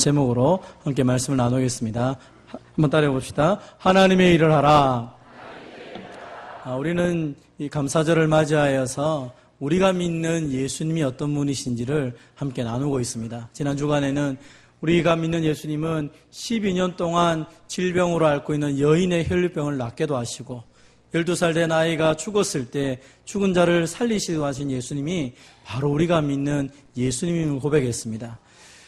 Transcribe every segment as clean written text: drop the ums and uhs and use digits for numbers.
제목으로 함께 말씀을 나누겠습니다. 한번 따라해 봅시다. 하나님의 일을 하라. 우리는 이 감사절을 맞이하여서 우리가 믿는 예수님이 어떤 분이신지를 함께 나누고 있습니다. 지난 주간에는 우리가 믿는 예수님은 12년 동안 질병으로 앓고 있는 여인의 혈류병을 낫게도 하시고 12살 된 아이가 죽었을 때 죽은 자를 살리시고 하신 예수님이 바로 우리가 믿는 예수님임을 고백했습니다.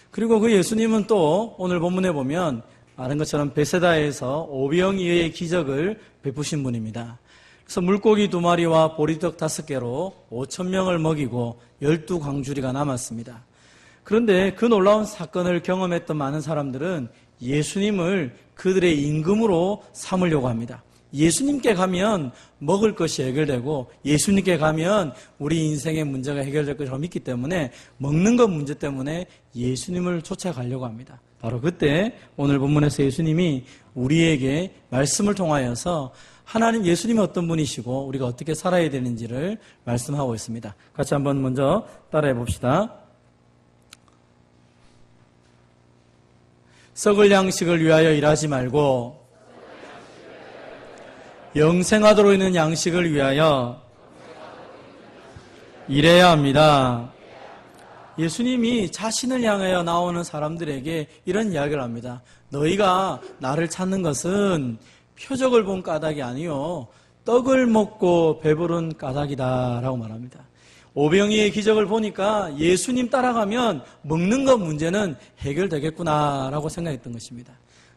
그리고 그 예수님은 또 오늘 본문에 보면 아는 것처럼 베세다에서 오병이어의 기적을 베푸신 분입니다. 그래서 물고기 2마리와 보리떡 5개로 5,000명을 먹이고 12광주리가 남았습니다. 그런데 그 놀라운 사건을 경험했던 많은 사람들은 예수님을 그들의 임금으로 삼으려고 합니다. 예수님께 가면 먹을 것이 해결되고 예수님께 가면 우리 인생의 문제가 해결될 것이라고 믿기 때문에 먹는 것 문제 때문에 예수님을 쫓아가려고 합니다. 바로 그때 오늘 본문에서 예수님이 우리에게 말씀을 통하여서 하나님 예수님이 어떤 분이시고 우리가 어떻게 살아야 되는지를 말씀하고 있습니다. 같이 한번 먼저 따라해 봅시다. 썩을 양식을 위하여 일하지 말고 영생하도록 있는 양식을 위하여 일해야 합니다. 예수님이 자신을 향하여 나오는 사람들에게 이런 이야기를 합니다. 너희가 나를 찾는 것은 표적을 본 까닭이 아니요 떡을 먹고 배부른 까닭이다 라고 말합니다. 오병이의 기적을 보니까 예수님 따라가면 먹는 것 문제는 해결되겠구나 라고 생각했던 것입니다.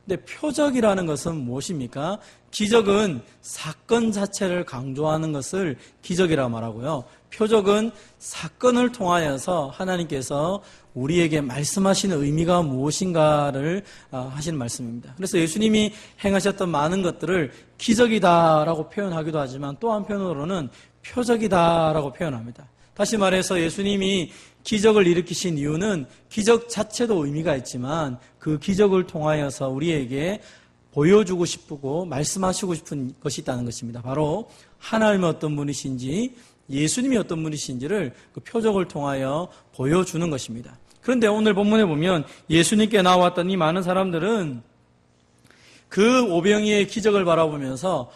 근데 표적이라는 것은 무엇입니까? 기적은 사건 자체를 강조하는 것을 기적이라고 말하고요. 표적은 사건을 통하여서 하나님께서 우리에게 말씀하시는 의미가 무엇인가를 하시는 말씀입니다. 그래서 예수님이 행하셨던 많은 것들을 기적이다라고 표현하기도 하지만 또 한편으로는 표적이다라고 표현합니다. 다시 말해서 예수님이 기적을 일으키신 이유는 기적 자체도 의미가 있지만 그 기적을 통하여서 우리에게 보여주고 싶고 말씀하시고 싶은 것이 있다는 것입니다. 바로 하나님이 어떤 분이신지 예수님이 어떤 분이신지를 그 표적을 통하여 보여주는 것입니다. 그런데 오늘 본문에 보면 예수님께 나왔던 이 많은 사람들은 그 오병이의 기적을 바라보면서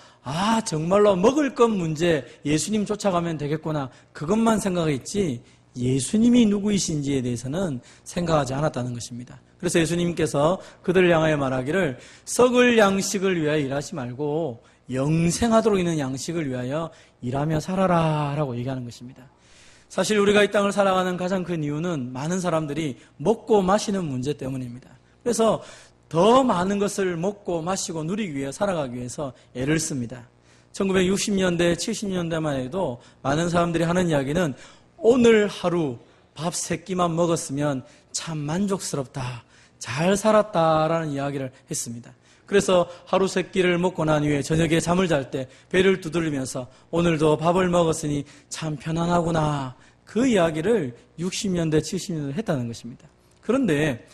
정말로 먹을 것 문제 예수님 쫓아가면 되겠구나 그것만 생각했지 예수님이 누구이신지에 대해서는 생각하지 않았다는 것입니다. 그래서 예수님께서 그들을 향하여 말하기를 썩을 양식을 위하여 일하지 말고 영생하도록 있는 양식을 위하여 일하며 살아라 라고 얘기하는 것입니다. 사실 우리가 이 땅을 살아가는 가장 큰 이유는 많은 사람들이 먹고 마시는 문제 때문입니다. 그래서 더 많은 것을 먹고 마시고 누리기 위해 살아가기 위해서 애를 씁니다. 1960년대, 70년대만 해도 많은 사람들이 하는 이야기는 오늘 하루 밥 3끼만 먹었으면 참 만족스럽다, 잘 살았다라는 이야기를 했습니다. 그래서 하루 3끼를 먹고 난 후에 저녁에 잠을 잘 때 배를 두드리면서 오늘도 밥을 먹었으니 참 편안하구나 그 이야기를 60년대, 70년대 했다는 것입니다. 그런데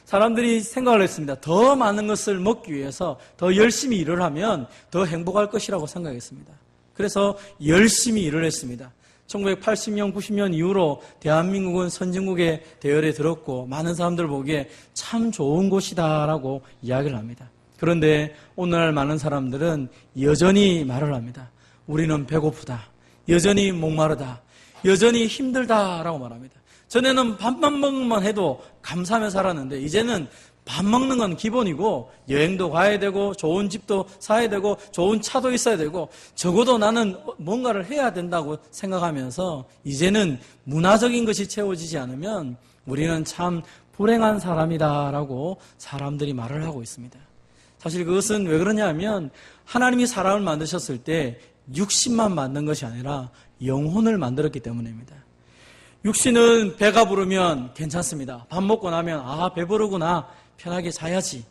사람들이 생각을 했습니다. 더 많은 것을 먹기 위해서 더 열심히 일을 하면 더 행복할 것이라고 생각했습니다. 그래서 열심히 일을 했습니다. 1980년, 90년 이후로 대한민국은 선진국의 대열에 들었고 많은 사람들 보기에 참 좋은 곳이다라고 이야기를 합니다. 그런데 오늘날 많은 사람들은 여전히 말을 합니다. 우리는 배고프다. 여전히 목마르다. 여전히 힘들다라고 말합니다. 전에는 밥만 먹으면 해도 감사하며 살았는데 이제는 밥 먹는 건 기본이고 여행도 가야 되고 좋은 집도 사야 되고 좋은 차도 있어야 되고 적어도 나는 뭔가를 해야 된다고 생각하면서 이제는 문화적인 것이 채워지지 않으면 우리는 참 불행한 사람이다라고 사람들이 말을 하고 있습니다. 사실 그것은 왜 그러냐 하면 하나님이 사람을 만드셨을 때 육신만 만든 것이 아니라 영혼을 만들었기 때문입니다. 육신은 배가 부르면 괜찮습니다. 밥 먹고 나면 배부르구나 편하게 자야지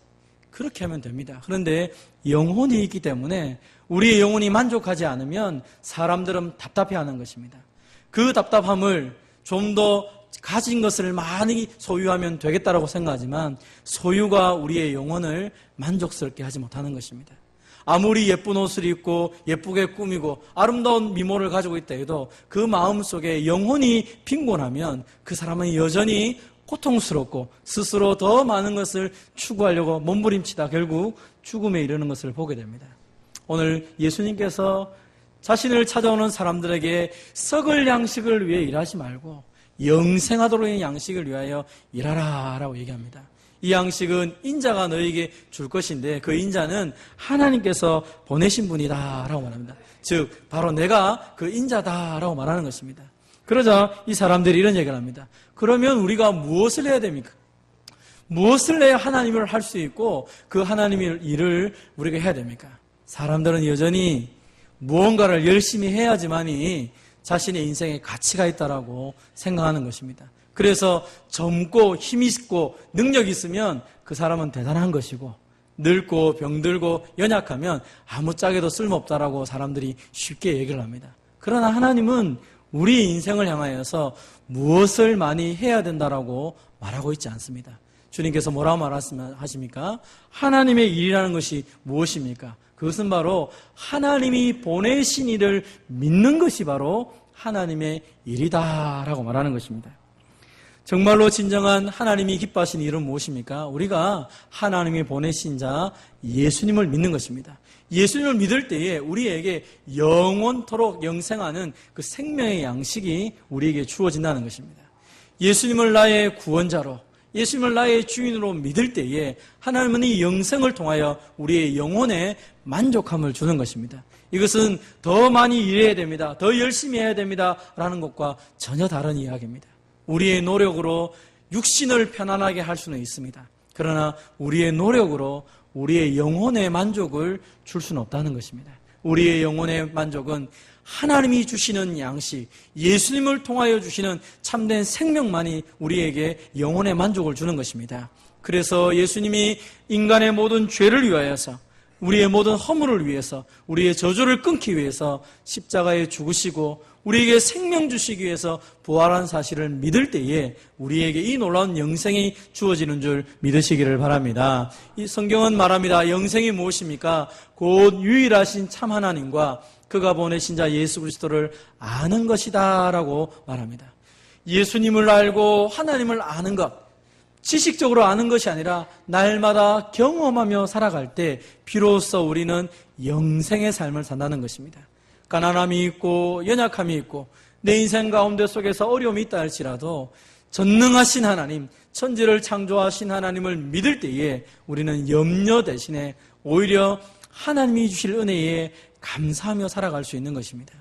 그렇게 하면 됩니다. 그런데 영혼이 있기 때문에 우리의 영혼이 만족하지 않으면 사람들은 답답해하는 것입니다. 그 답답함을 좀 더 가진 것을 많이 소유하면 되겠다라고 생각하지만 소유가 우리의 영혼을 만족스럽게 하지 못하는 것입니다. 아무리 예쁜 옷을 입고 예쁘게 꾸미고 아름다운 미모를 가지고 있다 해도 그 마음속에 영혼이 빈곤하면 그 사람은 여전히 고통스럽고 스스로 더 많은 것을 추구하려고 몸부림치다 결국 죽음에 이르는 것을 보게 됩니다. 오늘 예수님께서 자신을 찾아오는 사람들에게 썩을 양식을 위해 일하지 말고 영생하도록 있는 양식을 위하여 일하라 라고 얘기합니다. 이 양식은 인자가 너에게 줄 것인데 그 인자는 하나님께서 보내신 분이다 라고 말합니다. 즉 바로 내가 그 인자다 라고 말하는 것입니다. 그러자 이 사람들이 이런 얘기를 합니다. 그러면 우리가 무엇을 해야 됩니까? 무엇을 해야 하나님을 할 수 있고 그 하나님의 일을 우리가 해야 됩니까? 사람들은 여전히 무언가를 열심히 해야지만이 자신의 인생에 가치가 있다라고 생각하는 것입니다. 그래서 젊고 힘 있고 능력이 있으면 그 사람은 대단한 것이고 늙고 병들고 연약하면 아무짝에도 쓸모없다라고 사람들이 쉽게 얘기를 합니다. 그러나 하나님은 우리 인생을 향하여서 무엇을 많이 해야 된다라고 말하고 있지 않습니다. 주님께서 뭐라고 말하십니까? 하나님의 일이라는 것이 무엇입니까? 그것은 바로 하나님이 보내신 이를 믿는 것이 바로 하나님의 일이다라고 말하는 것입니다. 정말로 진정한 하나님이 기뻐하신 일은 무엇입니까? 우리가 하나님이 보내신 자 예수님을 믿는 것입니다. 예수님을 믿을 때에 우리에게 영원토록 영생하는 그 생명의 양식이 우리에게 주어진다는 것입니다. 예수님을 나의 구원자로, 예수님을 나의 주인으로 믿을 때에 하나님은 이 영생을 통하여 우리의 영혼에 만족함을 주는 것입니다. 이것은 더 많이 일해야 됩니다. 더 열심히 해야 됩니다. 라는 것과 전혀 다른 이야기입니다. 우리의 노력으로 육신을 편안하게 할 수는 있습니다. 그러나 우리의 노력으로 우리의 영혼의 만족을 줄 수는 없다는 것입니다. 우리의 영혼의 만족은 하나님이 주시는 양식, 예수님을 통하여 주시는 참된 생명만이 우리에게 영혼의 만족을 주는 것입니다. 그래서 예수님이 인간의 모든 죄를 위하여서, 우리의 모든 허물을 위해서, 우리의 저주를 끊기 위해서 십자가에 죽으시고 우리에게 생명 주시기 위해서 부활한 사실을 믿을 때에 우리에게 이 놀라운 영생이 주어지는 줄 믿으시기를 바랍니다. 이 성경은 말합니다. 영생이 무엇입니까? 곧 유일하신 참 하나님과 그가 보내신 자 예수 그리스도를 아는 것이다 라고 말합니다. 예수님을 알고 하나님을 아는 것, 지식적으로 아는 것이 아니라 날마다 경험하며 살아갈 때 비로소 우리는 영생의 삶을 산다는 것입니다. 가난함이 있고 연약함이 있고 내 인생 가운데 속에서 어려움이 있다 할지라도 전능하신 하나님, 천지를 창조하신 하나님을 믿을 때에 우리는 염려 대신에 오히려 하나님이 주실 은혜에 감사하며 살아갈 수 있는 것입니다.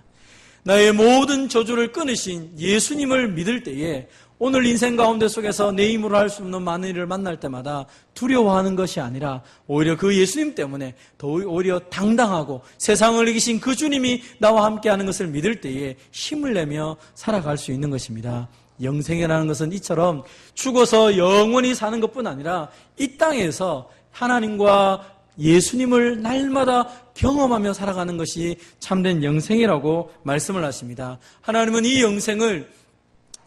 나의 모든 저주를 끊으신 예수님을 믿을 때에 오늘 인생 가운데 속에서 내 힘으로 할 수 없는 많은 일을 만날 때마다 두려워하는 것이 아니라 오히려 그 예수님 때문에 더 오히려 당당하고 세상을 이기신 그 주님이 나와 함께하는 것을 믿을 때에 힘을 내며 살아갈 수 있는 것입니다. 영생이라는 것은 이처럼 죽어서 영원히 사는 것뿐 아니라 이 땅에서 하나님과 예수님을 날마다 경험하며 살아가는 것이 참된 영생이라고 말씀을 하십니다. 하나님은 이 영생을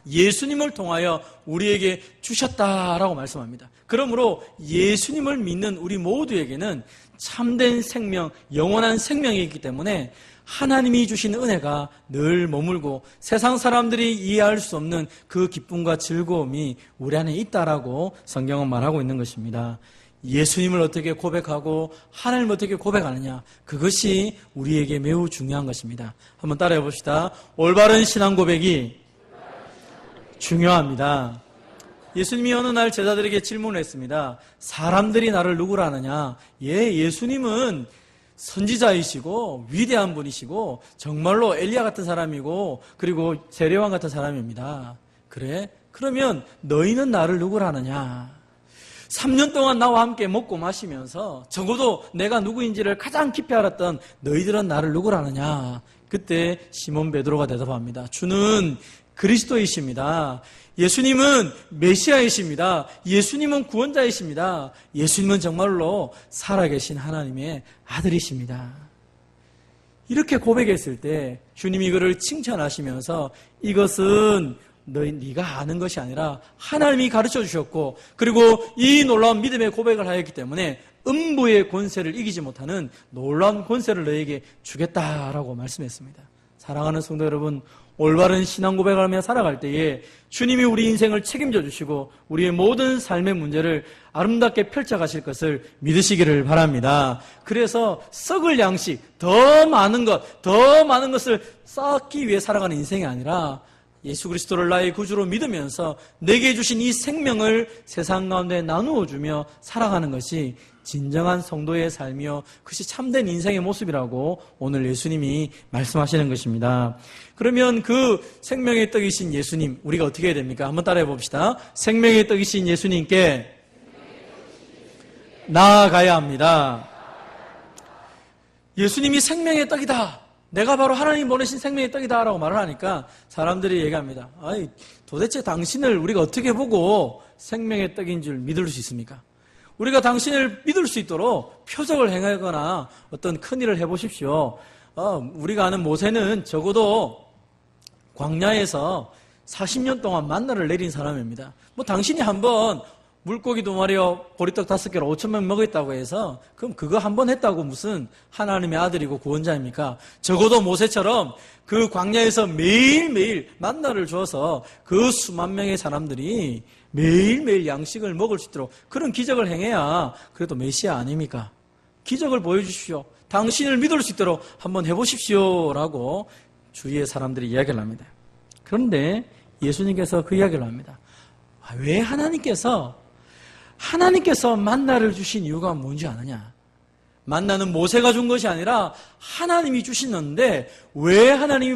예수님을 통하여 우리에게 주셨다라고 말씀합니다. 그러므로 예수님을 믿는 우리 모두에게는 참된 생명, 영원한 생명이 있기 때문에 하나님이 주신 은혜가 늘 머물고 세상 사람들이 이해할 수 없는 그 기쁨과 즐거움이 우리 안에 있다라고 성경은 말하고 있는 것입니다. 예수님을 어떻게 고백하고 하나님을 어떻게 고백하느냐, 그것이 우리에게 매우 중요한 것입니다. 한번 따라해 봅시다. 올바른 신앙 고백이 중요합니다. 예수님이 어느 날 제자들에게 질문을 했습니다. 사람들이 나를 누구라 하느냐? 예수님은 선지자이시고 위대한 분이시고 정말로 엘리야 같은 사람이고 그리고 세례왕 같은 사람입니다. 그래? 그러면 너희는 나를 누구라 하느냐? 3년 동안 나와 함께 먹고 마시면서 적어도 내가 누구인지를 가장 깊이 알았던 너희들은 나를 누구라 하느냐? 그때 시몬 베드로가 대답합니다. 주는 그리스도이십니다. 예수님은 메시아이십니다. 예수님은 구원자이십니다. 예수님은 정말로 살아계신 하나님의 아들이십니다. 이렇게 고백했을 때 주님이 그를 칭찬하시면서 이것은 네가 아는 것이 아니라 하나님이 가르쳐 주셨고 그리고 이 놀라운 믿음의 고백을 하였기 때문에 음부의 권세를 이기지 못하는 놀라운 권세를 너에게 주겠다라고 말씀했습니다. 사랑하는 성도 여러분, 올바른 신앙 고백을 하며 살아갈 때에 주님이 우리 인생을 책임져 주시고 우리의 모든 삶의 문제를 아름답게 펼쳐가실 것을 믿으시기를 바랍니다. 그래서 썩을 양식, 더 많은 것을 쌓기 위해 살아가는 인생이 아니라 예수 그리스도를 나의 구주로 믿으면서 내게 주신 이 생명을 세상 가운데 나누어 주며 살아가는 것이 진정한 성도의 삶이요, 그것이 참된 인생의 모습이라고 오늘 예수님이 말씀하시는 것입니다. 그러면 그 생명의 떡이신 예수님, 우리가 어떻게 해야 됩니까? 한번 따라해 봅시다. 생명의 떡이신 예수님께 나아가야 합니다. 예수님이 생명의 떡이다, 내가 바로 하나님 보내신 생명의 떡이다 라고 말을 하니까 사람들이 얘기합니다. 아이, 도대체 당신을 우리가 어떻게 보고 생명의 떡인 줄 믿을 수 있습니까? 우리가 당신을 믿을 수 있도록 표적을 행하거나 어떤 큰일을 해보십시오. 우리가 아는 모세는 적어도 광야에서 40년 동안 만나를 내린 사람입니다. 뭐 당신이 한번 물고기 2마리와 보리떡 5개로 5,000명 먹었다고 해서 그럼 그거 한 번 했다고 무슨 하나님의 아들이고 구원자입니까? 적어도 모세처럼 그 광야에서 매일매일 만나를 주어서 그 수만 명의 사람들이 매일매일 양식을 먹을 수 있도록 그런 기적을 행해야 그래도 메시아 아닙니까? 기적을 보여주십시오. 당신을 믿을 수 있도록 한번 해보십시오 라고 주위의 사람들이 이야기를 합니다. 그런데 예수님께서 그 이야기를 합니다. 왜 하나님께서 만나를 주신 이유가 뭔지 아느냐? 만나는 모세가 준 것이 아니라 하나님이 주시는데 왜 하나님이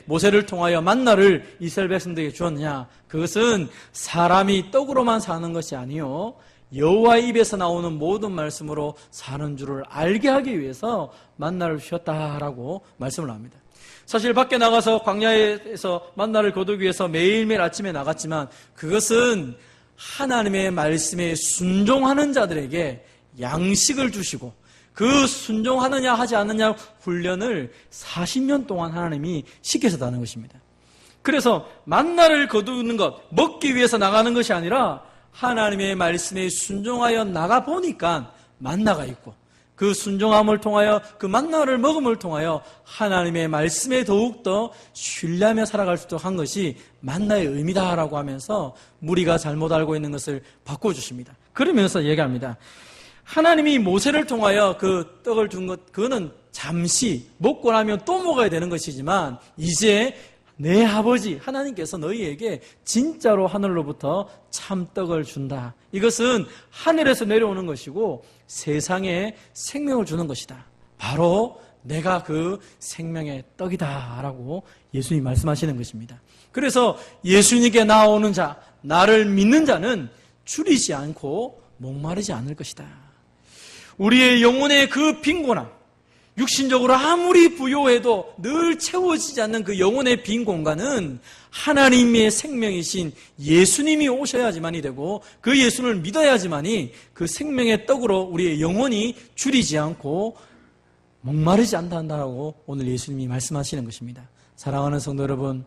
모세를 통하여 만나를 이스라엘 백성들에게 주었느냐? 그것은 사람이 떡으로만 사는 것이 아니요, 여호와의 입에서 나오는 모든 말씀으로 사는 줄을 알게 하기 위해서 만나를 주셨다라고 말씀을 합니다. 사실 밖에 나가서 광야에서 만나를 거두기 위해서 매일매일 아침에 나갔지만 그것은 하나님의 말씀에 순종하는 자들에게 양식을 주시고 그 순종하느냐 하지 않느냐 훈련을 40년 동안 하나님이 시키셨다는 것입니다. 그래서 만나를 거두는 것, 먹기 위해서 나가는 것이 아니라 하나님의 말씀에 순종하여 나가보니까 만나가 있고 그 순종함을 통하여 그 만나를 먹음을 통하여 하나님의 말씀에 더욱더 신뢰하며 살아갈 수 있도록 한 것이 만나의 의미다라고 하면서 무리가 잘못 알고 있는 것을 바꿔주십니다. 그러면서 얘기합니다. 하나님이 모세를 통하여 그 떡을 준 것, 그거는 잠시 먹고 나면 또 먹어야 되는 것이지만 이제 내 아버지 하나님께서 너희에게 진짜로 하늘로부터 참떡을 준다. 이것은 하늘에서 내려오는 것이고 세상에 생명을 주는 것이다. 바로 내가 그 생명의 떡이다 라고 예수님이 말씀하시는 것입니다. 그래서 예수님께 나오는 자, 나를 믿는 자는 줄이지 않고 목마르지 않을 것이다. 우리의 영혼의 그 빈곤함, 육신적으로 아무리 부요해도 늘 채워지지 않는 그 영혼의 빈 공간은 하나님의 생명이신 예수님이 오셔야지만이 되고 그 예수를 믿어야지만이 그 생명의 떡으로 우리의 영혼이 줄이지 않고 목마르지 않는다고 오늘 예수님이 말씀하시는 것입니다. 사랑하는 성도 여러분,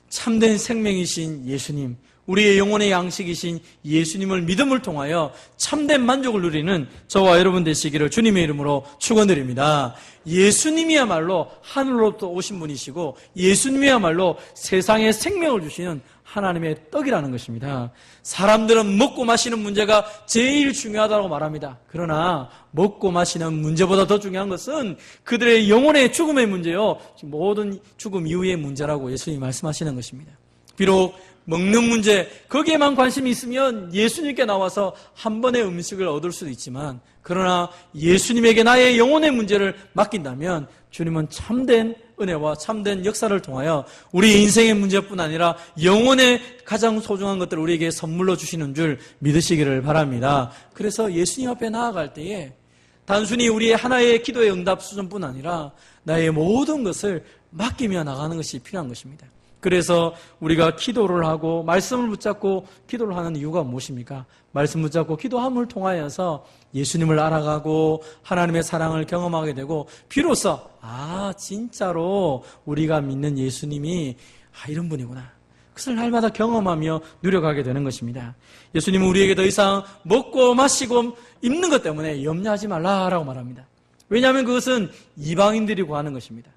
참된 생명이신 예수님, 우리의 영혼의 양식이신 예수님을 믿음을 통하여 참된 만족을 누리는 저와 여러분 되시기를 주님의 이름으로 축원드립니다. 예수님이야말로 하늘로부터 오신 분이시고 예수님이야말로 세상에 생명을 주시는 하나님의 떡이라는 것입니다. 사람들은 먹고 마시는 문제가 제일 중요하다고 말합니다. 그러나 먹고 마시는 문제보다 더 중요한 것은 그들의 영혼의 죽음의 문제요, 모든 죽음 이후의 문제라고 예수님이 말씀하시는 것입니다. 비록 먹는 문제, 거기에만 관심이 있으면 예수님께 나와서 한 번의 음식을 얻을 수도 있지만 그러나 예수님에게 나의 영혼의 문제를 맡긴다면 주님은 참된 은혜와 참된 역사를 통하여 우리 인생의 문제뿐 아니라 영혼의 가장 소중한 것들을 우리에게 선물로 주시는 줄 믿으시기를 바랍니다. 그래서 예수님 앞에 나아갈 때에 단순히 우리의 하나의 기도의 응답 수준뿐 아니라 나의 모든 것을 맡기며 나가는 것이 필요한 것입니다. 그래서 우리가 기도를 하고 말씀을 붙잡고 기도를 하는 이유가 무엇입니까? 말씀 붙잡고 기도함을 통하여서 예수님을 알아가고 하나님의 사랑을 경험하게 되고 비로소 진짜로 우리가 믿는 예수님이 이런 분이구나, 그것을 날마다 경험하며 누려가게 되는 것입니다. 예수님은 우리에게 더 이상 먹고 마시고 입는 것 때문에 염려하지 말라라고 말합니다. 왜냐하면 그것은 이방인들이 구하는 것입니다.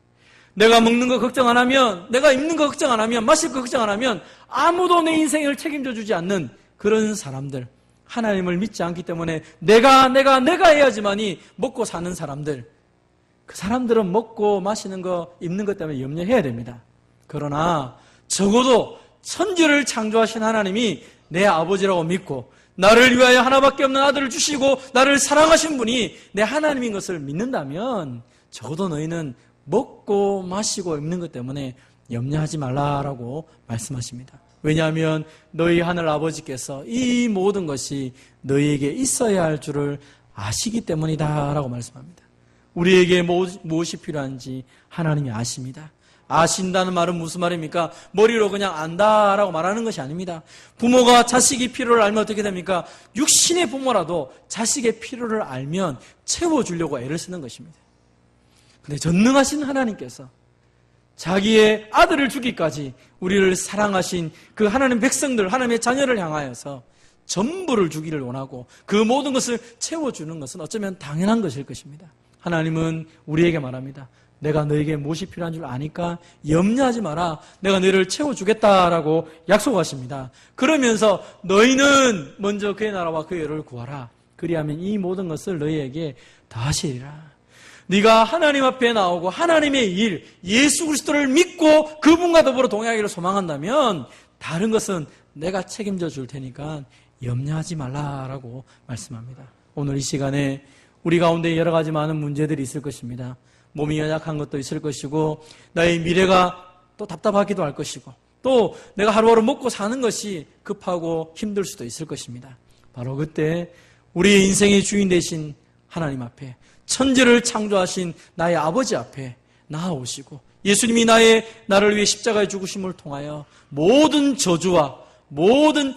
내가 먹는 거 걱정 안 하면, 내가 입는 거 걱정 안 하면, 마실 거 걱정 안 하면 아무도 내 인생을 책임져 주지 않는 그런 사람들, 하나님을 믿지 않기 때문에 내가 해야지만이 먹고 사는 사람들, 그 사람들은 먹고 마시는 거, 입는 것 때문에 염려해야 됩니다. 그러나 적어도 천지를 창조하신 하나님이 내 아버지라고 믿고 나를 위하여 하나밖에 없는 아들을 주시고 나를 사랑하신 분이 내 하나님인 것을 믿는다면 적어도 너희는 먹고 마시고 입는 것 때문에 염려하지 말라라고 말씀하십니다. 왜냐하면 너희 하늘 아버지께서 이 모든 것이 너희에게 있어야 할 줄을 아시기 때문이다 라고 말씀합니다. 우리에게 무엇이 필요한지 하나님이 아십니다. 아신다는 말은 무슨 말입니까? 머리로 그냥 안다라고 말하는 것이 아닙니다. 부모가 자식이 필요를 알면 어떻게 됩니까? 육신의 부모라도 자식의 필요를 알면 채워주려고 애를 쓰는 것입니다. 근데 전능하신 하나님께서 자기의 아들을 주기까지 우리를 사랑하신 그 하나님 백성들, 하나님의 자녀를 향하여서 전부를 주기를 원하고 그 모든 것을 채워주는 것은 어쩌면 당연한 것일 것입니다. 하나님은 우리에게 말합니다. 내가 너에게 무엇이 필요한 줄 아니까 염려하지 마라. 내가 너희를 채워주겠다라고 약속하십니다. 그러면서 너희는 먼저 그의 나라와 그의 의를 구하라. 그리하면 이 모든 것을 너희에게 더하시리라. 네가 하나님 앞에 나오고 하나님의 일, 예수 그리스도를 믿고 그분과 더불어 동행하기를 소망한다면 다른 것은 내가 책임져 줄 테니까 염려하지 말라라고 말씀합니다. 오늘 이 시간에 우리 가운데 여러 가지 많은 문제들이 있을 것입니다. 몸이 연약한 것도 있을 것이고 나의 미래가 또 답답하기도 할 것이고 또 내가 하루하루 먹고 사는 것이 급하고 힘들 수도 있을 것입니다. 바로 그때 우리의 인생의 주인 되신 하나님 앞에 천지를 창조하신 나의 아버지 앞에 나아오시고 예수님이 나를 위해 십자가에 죽으심을 통하여 모든 저주와 모든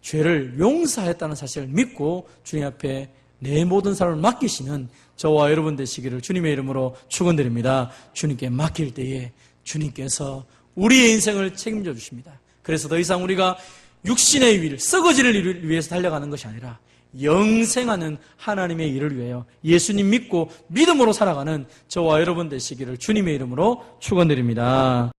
죄를 용서하였다는 사실을 믿고 주님 앞에 내 모든 삶을 맡기시는 저와 여러분 되시기를 주님의 이름으로 축원드립니다. 주님께 맡길 때에 주님께서 우리의 인생을 책임져 주십니다. 그래서 더 이상 우리가 육신의 일, 썩어지는 일을 위해서 달려가는 것이 아니라 영생하는 하나님의 일을 위하여 예수님 믿고 믿음으로 살아가는 저와 여러분 되시기를 주님의 이름으로 축원드립니다.